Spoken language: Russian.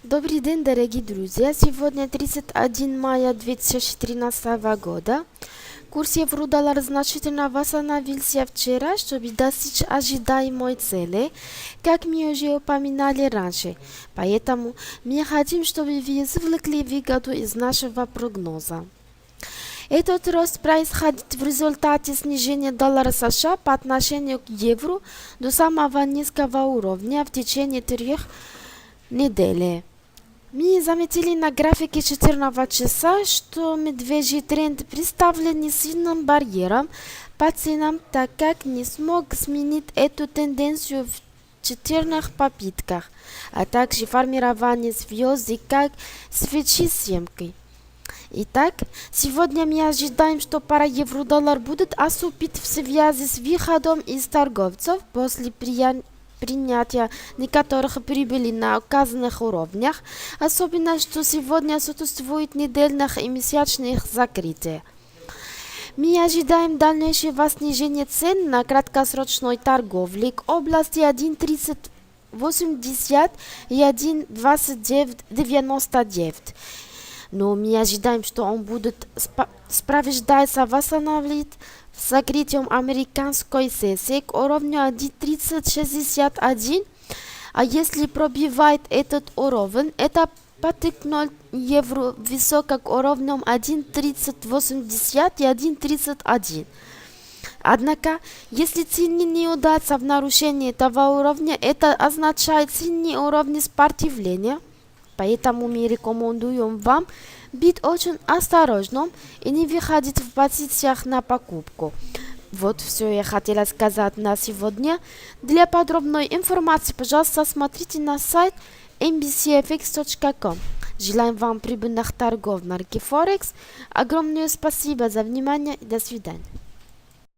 Добрый день, дорогие друзья! Сегодня 31 мая 2013 года. Курс евро-доллар значительно восстановился вчера, чтобы достичь ожидаемой цели, как мы уже упоминали раньше. Поэтому мы хотим, чтобы вы извлекли выгоду из нашего прогноза. Этот рост происходит в результате снижения доллара США по отношению к евро до самого низкого уровня в течение 3 недель. Мы заметили на графике 14 часа, что медвежий тренд представлен сильным барьером по ценам, так как не смог сменить эту тенденцию в 4 попытках, а также формирование звезды как свечи семки. Итак, сегодня мы ожидаем, что пара евро-доллар будет отступить в связи с выходом из торговцев после принятия некоторых прибылей на указанных уровнях, особенно что сегодня существует недельных и месячных закрытий. Мы ожидаем дальнейшего снижения цен на краткосрочной торговле к области 1.3080 и 1.2999. Но мы ожидаем, что он будет сопровождаться восстановить закрытием американской сессии к уровню 1.3061, а если пробивает этот уровень, это подтолкнет евро высоко к уровням 1.3080 и 1.31. Однако, если цене не удастся в нарушении этого уровня, это означает сильный уровень сопротивления. Поэтому мы рекомендуем вам быть очень осторожным и не выходить в позициях на покупку. Вот все я хотела сказать на сегодня. Для подробной информации, пожалуйста, смотрите на сайт mbcfx.com. Желаем вам прибыльных торгов на рынке Форекс. Огромное спасибо за внимание и до свидания.